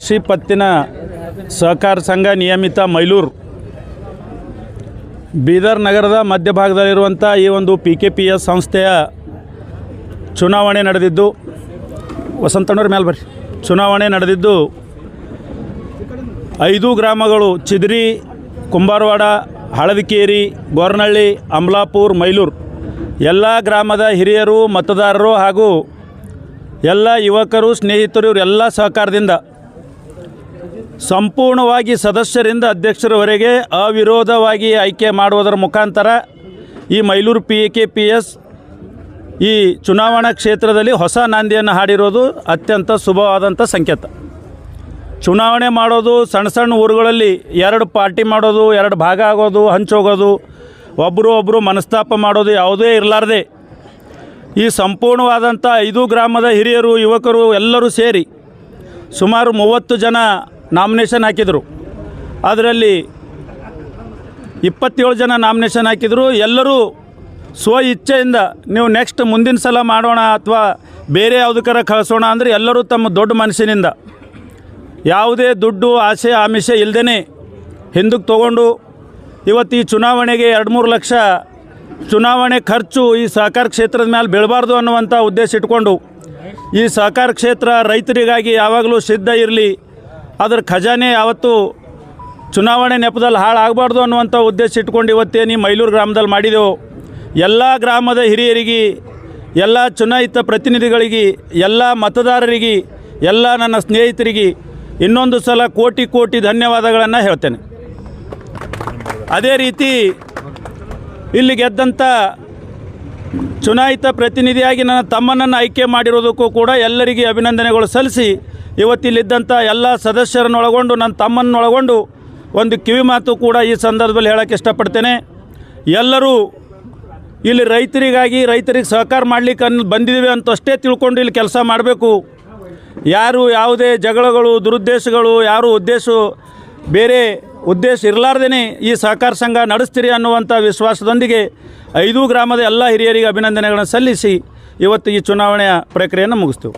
ಕೃಷಿ ಪತ್ತಿನ ಸಹಕಾರ ಸಂಘ ನಿಯಮಿತ ಮೈಲೂರು ಬೀದರ್ ನಗರದ ಮಧ್ಯಭಾಗದಲ್ಲಿರುವಂಥ ಈ ಒಂದು PKPS ಸಂಸ್ಥೆಯ ಚುನಾವಣೆ ನಡೆದಿದ್ದು ವಸಂತಣ್ಣವ್ರ ಮೇಲೆ ಬರ್ರಿ ಚುನಾವಣೆ ನಡೆದಿದ್ದು 5 ಗ್ರಾಮಗಳು ಚಿದ್ರಿ, ಕುಂಬಾರವಾಡ, ಹಳದಿಕೇರಿ, ಗೋರ್ನಹಳ್ಳಿ, ಅಮಲಾಪುರ, ಮೈಲೂರು ಎಲ್ಲ ಗ್ರಾಮದ ಹಿರಿಯರು, ಮತದಾರರು ಹಾಗೂ ಎಲ್ಲ ಯುವಕರು, ಸ್ನೇಹಿತರು ಇವರೆಲ್ಲ ಸಹಕಾರದಿಂದ ಸಂಪೂರ್ಣವಾಗಿ ಸದಸ್ಯರಿಂದ ಅಧ್ಯಕ್ಷರವರೆಗೆ ಅವಿರೋಧವಾಗಿ ಆಯ್ಕೆ ಮಾಡುವುದರ ಮುಖಾಂತರ ಈ ಮೈಲೂರು PKPS ಈ ಚುನಾವಣಾ ಕ್ಷೇತ್ರದಲ್ಲಿ ಹೊಸ ನಾಂದಿಯನ್ನು ಹಾಡಿರೋದು ಅತ್ಯಂತ ಶುಭವಾದಂಥ ಸಂಕೇತ. ಚುನಾವಣೆ ಮಾಡೋದು ಸಣ್ಣ ಸಣ್ಣ ಊರುಗಳಲ್ಲಿ 2 ಪಾರ್ಟಿ ಮಾಡೋದು, 2 ಭಾಗ ಆಗೋದು, ಹಂಚೋಗೋದು, ಒಬ್ಬರು ಮನಸ್ತಾಪ ಮಾಡೋದು ಯಾವುದೇ ಇರಲಾರ್ದೆ ಈ ಸಂಪೂರ್ಣವಾದಂಥ 5 ಗ್ರಾಮದ ಹಿರಿಯರು, ಯುವಕರು ಎಲ್ಲರೂ ಸೇರಿ ಸುಮಾರು 30 ಜನ ನಾಮಿನೇಷನ್ ಹಾಕಿದರು. ಅದರಲ್ಲಿ 27 ಜನ ನಾಮಿನೇಷನ್ ಹಾಕಿದರು. ಎಲ್ಲರೂ ಸ್ವ ಇಚ್ಛೆಯಿಂದ ನೀವು ನೆಕ್ಸ್ಟ್ ಮುಂದಿನ ಸಲ ಮಾಡೋಣ ಅಥವಾ ಬೇರೆ ಯಾವುದಕ್ಕಾರ ಕಳಿಸೋಣ ಅಂದರೆ ಎಲ್ಲರೂ ತಮ್ಮ ದೊಡ್ಡ ಮನಸ್ಸಿನಿಂದ ಯಾವುದೇ ದುಡ್ಡು ಆಸೆ ಆಮಿಷ ಇಲ್ಲದೇ ಹಿಂದಕ್ಕೆ ತೊಗೊಂಡು ಇವತ್ತು ಈ ಚುನಾವಣೆಗೆ 2-3 ಲಕ್ಷ ಚುನಾವಣೆ ಖರ್ಚು ಈ ಸಹಕಾರ ಕ್ಷೇತ್ರದ ಮೇಲೆ ಬೀಳಬಾರ್ದು ಅನ್ನುವಂಥ ಉದ್ದೇಶ ಇಟ್ಕೊಂಡು ಈ ಸಹಕಾರ ಕ್ಷೇತ್ರ ರೈತರಿಗಾಗಿ ಯಾವಾಗಲೂ ಸಿದ್ಧ ಇರಲಿ, ಅದರ ಖಜಾನೆ ಯಾವತ್ತೂ ಚುನಾವಣೆ ನೆಪದಲ್ಲಿ ಹಾಳಾಗಬಾರ್ದು ಅನ್ನುವಂಥ ಉದ್ದೇಶ ಇಟ್ಕೊಂಡು ಇವತ್ತೇನು ಈ ಮೈಲೂರು ಗ್ರಾಮದಲ್ಲಿ ಮಾಡಿದೆವು. ಎಲ್ಲ ಗ್ರಾಮದ ಹಿರಿಯರಿಗೆ, ಎಲ್ಲ ಚುನಾಯಿತ ಪ್ರತಿನಿಧಿಗಳಿಗೆ, ಎಲ್ಲ ಮತದಾರರಿಗೆ, ಎಲ್ಲ ನನ್ನ ಸ್ನೇಹಿತರಿಗೆ ಇನ್ನೊಂದು ಸಲ ಕೋಟಿ ಧನ್ಯವಾದಗಳನ್ನು ಹೇಳ್ತೇನೆ. ಅದೇ ರೀತಿ ಇಲ್ಲಿ ಗೆದ್ದಂಥ ಚುನಾಯಿತ ಪ್ರತಿನಿಧಿಯಾಗಿ ನನ್ನ ತಮ್ಮನನ್ನು ಆಯ್ಕೆ ಮಾಡಿರೋದಕ್ಕೂ ಕೂಡ ಎಲ್ಲರಿಗೆ ಅಭಿನಂದನೆಗಳು ಸಲ್ಲಿಸಿ ಇವತ್ತಿಲ್ಲಿದ್ದಂಥ ಎಲ್ಲ ಸದಸ್ಯರನ್ನೊಳಗೊಂಡು ನನ್ನ ತಮ್ಮನ್ನೊಳಗೊಂಡು ಒಂದು ಕಿವಿ ಮಾತು ಕೂಡ ಈ ಸಂದರ್ಭದಲ್ಲಿ ಹೇಳೋಕ್ಕೆ ಇಷ್ಟಪಡ್ತೇನೆ. ಎಲ್ಲರೂ ಇಲ್ಲಿ ರೈತರಿಗಾಗಿ, ರೈತರಿಗೆ ಸಹಕಾರ ಮಾಡಲಿಕ್ಕೆ ಬಂದಿದ್ದೀವಿ ಅಂತಷ್ಟೇ ತಿಳ್ಕೊಂಡು ಇಲ್ಲಿ ಕೆಲಸ ಮಾಡಬೇಕು. ಯಾರು ಯಾವುದೇ ಜಗಳಗಳು, ದುರುದ್ದೇಶಗಳು, ಯಾರು ಬೇರೆ ಉದ್ದೇಶ ಇರಲಾರ್ದೇ ಈ ಸಹಕಾರ ಸಂಘ ನಡೆಸ್ತೀರಿ ಅನ್ನುವಂಥ ವಿಶ್ವಾಸದೊಂದಿಗೆ 5 ಗ್ರಾಮದ ಎಲ್ಲ ಹಿರಿಯರಿಗೆ ಅಭಿನಂದನೆಗಳನ್ನು ಸಲ್ಲಿಸಿ ಇವತ್ತು ಈ ಚುನಾವಣೆಯ ಪ್ರಕ್ರಿಯೆಯನ್ನು ಮುಗಿಸ್ತೇವೆ.